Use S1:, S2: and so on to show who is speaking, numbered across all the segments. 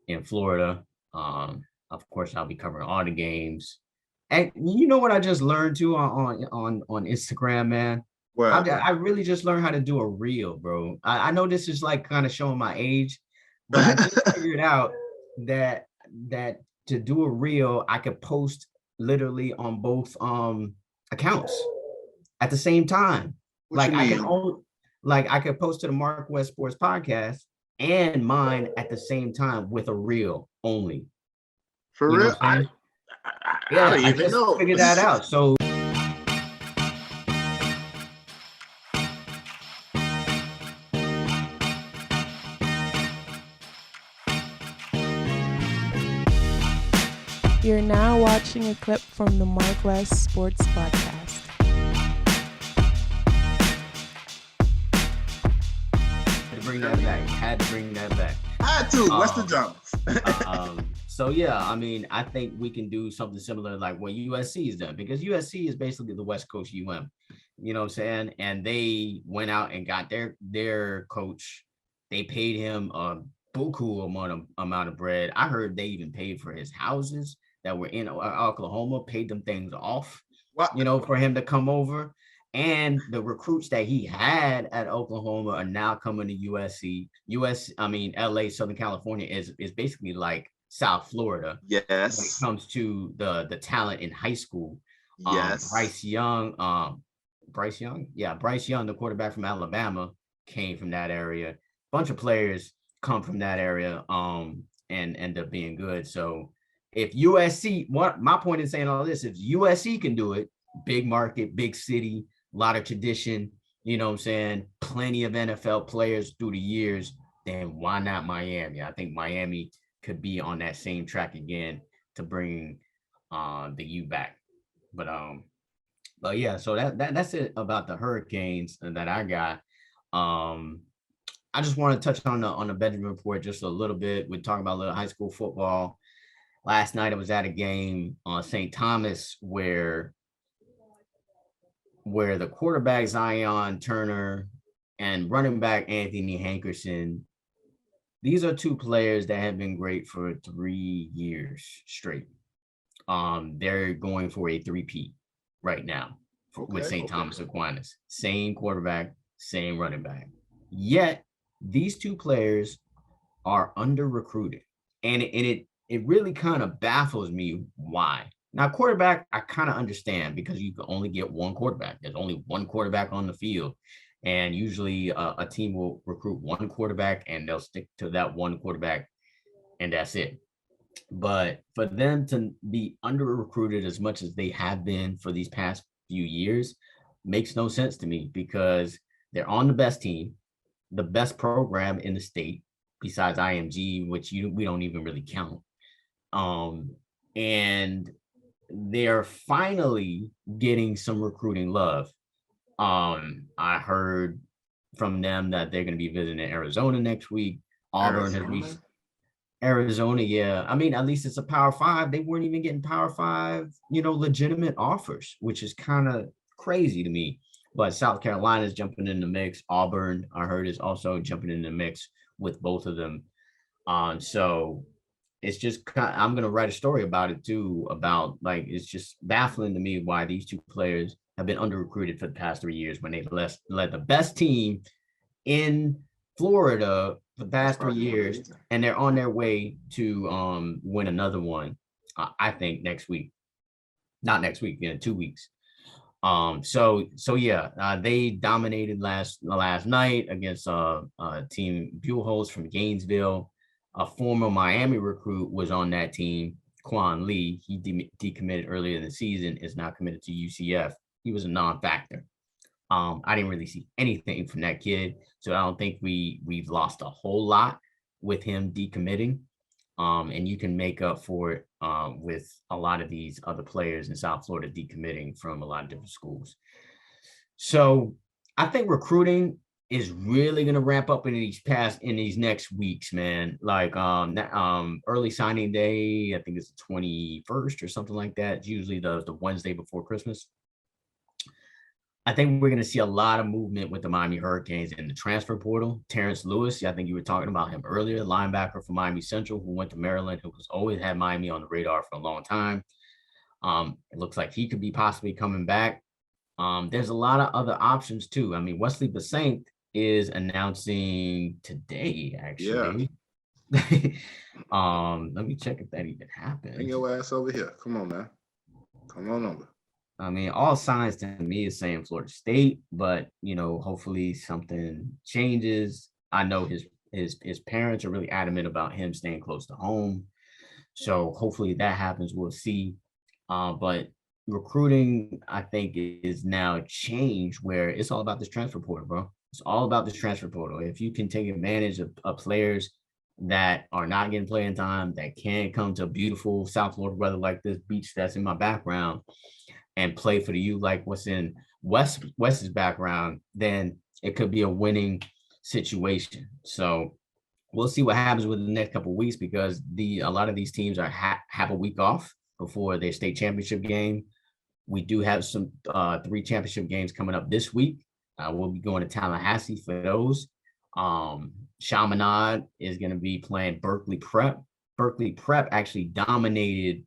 S1: in Florida. Of course, I'll be covering all the games. And you know what I just learned too on Instagram, man.
S2: What happened?
S1: I really just learned how to do a reel, bro. I know this is like kind of showing my age, but I just figured out that that to do a reel, I could post literally on both accounts at the same time.
S2: What you
S1: Like I can
S2: mean?
S1: only like I could post to the MarcWes Sports Podcast and mine at the same time with a reel only.
S2: For
S1: You know
S2: real?
S1: what I'm saying?
S2: I
S1: Yeah,
S2: don't
S1: I
S2: even
S1: just
S2: know.
S1: figured that out. So
S3: You're now watching a clip from the MarcWes Sports Podcast.
S1: to bring that back, had to bring that back.
S2: Had to. What's the jump?
S1: So yeah, I mean, I think we can do something similar like what USC has done, because USC is basically the West Coast UM. You know what I'm saying? And they went out and got their coach. They paid him a buku amount of bread. I heard they even paid for his houses that were in Oklahoma, paid them things off,
S2: What?
S1: for him to come over. And the recruits that he had at Oklahoma are now coming to USC. LA, Southern California is basically like South Florida when it
S2: Yes.
S1: comes to the talent in high school.
S2: Yes.
S1: Bryce Young, the quarterback from Alabama, came from that area. Bunch of players come from that area and end up being good. So if USC, what my point in saying all this, if USC can do it, big market, big city, a lot of tradition, you know what I'm saying, plenty of NFL players through the years, then why not Miami? I think Miami could be on that same track again to bring the U back. But yeah, so that's it about the Hurricanes that I got. Um I just want to touch on the Benjamin report just a little bit. We talk about a little high school football. Last night I was at a game on St. Thomas where the quarterback Zion Turner and running back Anthony Hankerson, these are two players that have been great for 3 years straight. They're going for a three-peat right now with
S2: Okay.
S1: St. Thomas Aquinas. Same quarterback, same running back. Yet these two players are under recruited. And it really kind of baffles me why. Now, quarterback, I kind of understand because you can only get one quarterback. There's only one quarterback on the field. And usually a team will recruit one quarterback and they'll stick to that one quarterback and that's it. But for them to be under recruited as much as they have been for these past few years makes no sense to me because they're on the best team, the best program in the state, besides IMG, which we don't even really count. Um, and they're finally getting some recruiting love. I heard from them that they're going to be visiting Arizona next week. Auburn has
S2: Arizona.
S1: reached Arizona, yeah. I mean, at least it's a Power Five. They weren't even getting Power Five, legitimate offers, which is kind of crazy to me. But South Carolina is jumping in the mix. Auburn, I heard, is also jumping in the mix with both of them. So it's just I'm gonna write a story about it too. About like it's just baffling to me why these two players have been under recruited for the past 3 years when they've led the best team in Florida for the
S2: That's
S1: past three
S2: probably one
S1: years,
S2: reason.
S1: and they're on their way to win another one. I think next week, not next week, in 2 weeks. So yeah, they dominated last night against team Buellholz from Gainesville. A former Miami recruit was on that team, Quan Lee. He decommitted earlier in the season, is now committed to UCF. He was a non-factor. I didn't really see anything from that kid, so I don't think we've lost a whole lot with him decommitting. And you can make up for it with a lot of these other players in South Florida decommitting from a lot of different schools. So I think recruiting is really going to ramp up in these next weeks, man. Like early signing day, I think it's the 21st or something like that. It's usually the Wednesday before Christmas. I think we're going to see a lot of movement with the Miami Hurricanes in the transfer portal. Terrence Lewis, I think you were talking about him earlier, linebacker from Miami Central, who went to Maryland, who has always had Miami on the radar for a long time. It looks like he could be possibly coming back. There's a lot of other options too. I mean, Wesley Basant is announcing today, actually. Yeah. Let me check if that even happened.
S2: Bring your ass over here. Come on, man. Come on over.
S1: I mean, all signs to me is saying Florida State, but hopefully something changes. I know his parents are really adamant about him staying close to home, so hopefully that happens. We'll see. But recruiting, I think, is now changed where it's all about this transfer portal, bro. It's all about this transfer portal. If you can take advantage of players that are not getting playing time, that can't come to beautiful South Florida weather like this beach that's in my background and play for the U like what's in West's background, then it could be a winning situation. So we'll see what happens within the next couple of weeks, because a lot of these teams are have a week off before their state championship game. We do have some 3 championship games coming up this week. We'll be going to Tallahassee for those. Chaminade is going to be playing Berkeley Prep. Berkeley Prep actually dominated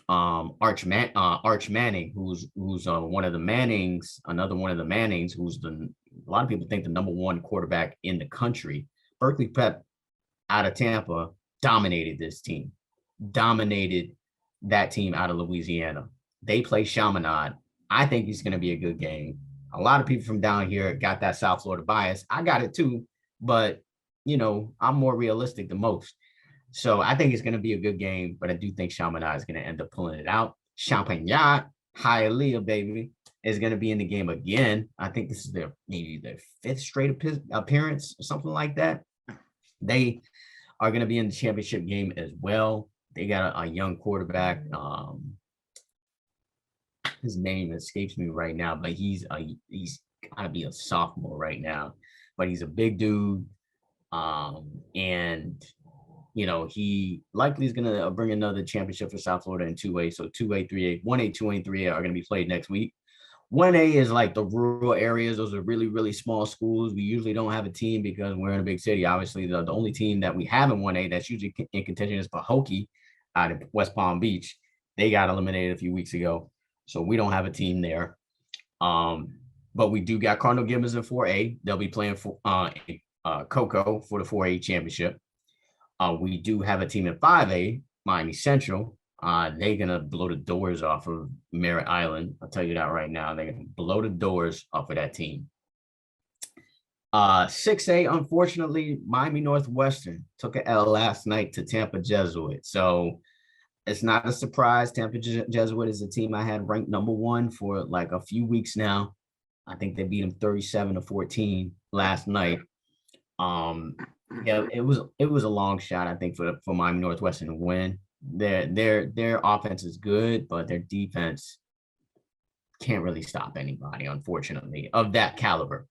S1: Arch Manning, who's one of the Mannings, another one of the Mannings, who's a lot of people think the #1 quarterback in the country. Berkeley Prep out of Tampa dominated this team, dominated that team out of Louisiana. They play Chaminade. I think it's going to be a good game. A lot of people from down here got that South Florida bias. I got it too, but I'm more realistic than most. So I think it's going to be a good game, but I do think Chaminade is going to end up pulling it out. Champagnat, Hialeah, baby, is going to be in the game again. I think this is maybe their 5th straight appearance or something like that. They are going to be in the championship game as well. They got a young quarterback. His name escapes me right now, but he's got to be a sophomore right now. But he's a big dude, and he likely is going to bring another championship for South Florida in 2A. So 2A, 3A, 1A, 2A, and 3A are going to be played next week. 1A is like the rural areas. Those are really, really small schools. We usually don't have a team because we're in a big city. Obviously, the only team that we have in 1A that's usually in contention is Pahokee out of West Palm Beach. They got eliminated a few weeks ago, so we don't have a team there. But we do got Cardinal Gibbons in 4A. They'll be playing for Cocoa for the 4A championship. We do have a team in 5A, Miami Central. They're going to blow the doors off of Merritt Island. I'll tell you that right now. They're going to blow the doors off of that team. 6A, unfortunately, Miami Northwestern took an L last night to Tampa Jesuit. So it's not a surprise. Tampa Jesuit is a team I had ranked #1 for like a few weeks now. I think they beat them 37-14 last night. Yeah, it was a long shot, I think, for Miami Northwestern to win. Their offense is good, but their defense can't really stop anybody, unfortunately, of that caliber.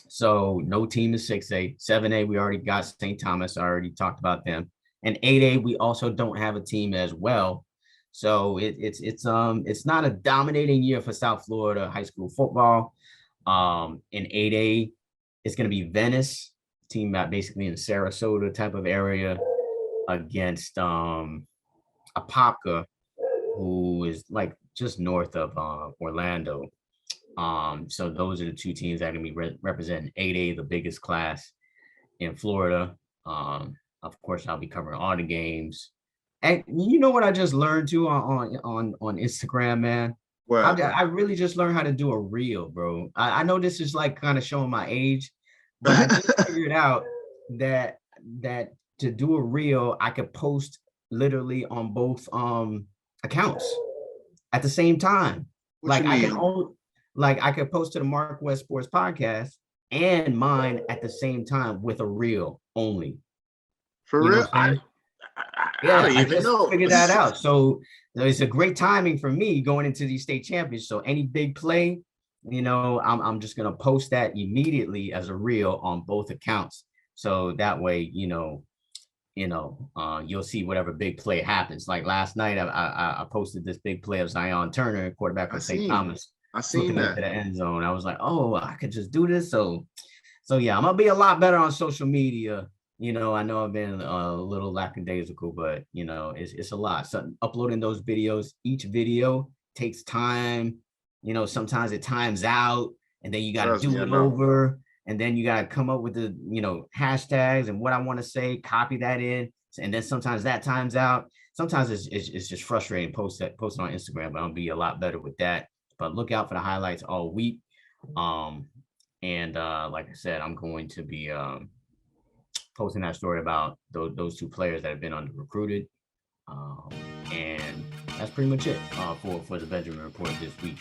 S1: So no team is 6A. 7A, we already got St. Thomas. I already talked about them. And 8A, we also don't have a team as well. So it's not a dominating year for South Florida high school football. In 8A, it's going to be Venice, team that basically in Sarasota type of area, against Apopka, who is like just north of Orlando. So those are the 2 teams that are going to be representing 8A, the biggest class in Florida. Of course, I'll be covering all the games. And you know what I just learned too on Instagram, man? Well, I really just learned how to do a reel, bro. I know this is like kind of showing my age, but I just figured out that to do a reel, I could post literally on both accounts at the same time. Like I could post to the MarcWes Sports Podcast and mine at the same time with a reel only.
S2: For real? I don't even know.
S1: Figured that out. So it's a great timing for me going into these state championships. So any big play, I'm just gonna post that immediately as a reel on both accounts. So that way, you'll see whatever big play happens. Like last night, I posted this big play of Zion Turner, quarterback from St. Thomas.
S2: I seen that.
S1: To the end zone. I was like, oh, I could just do this. So yeah, I'm gonna be a lot better on social media. I know I've been a little lackadaisical, but it's a lot. So uploading those videos, each video takes time. Sometimes it times out, and then you got to do it over, and then you got to come up with the hashtags and what I want to say, copy that in, and then sometimes that times out. Sometimes it's just frustrating. Post it on Instagram, but I'll be a lot better with that. But look out for the highlights all week. And like I said, I'm going to be posting that story about those two players that have been under recruited. And that's pretty much it for the Benjamin Report this week.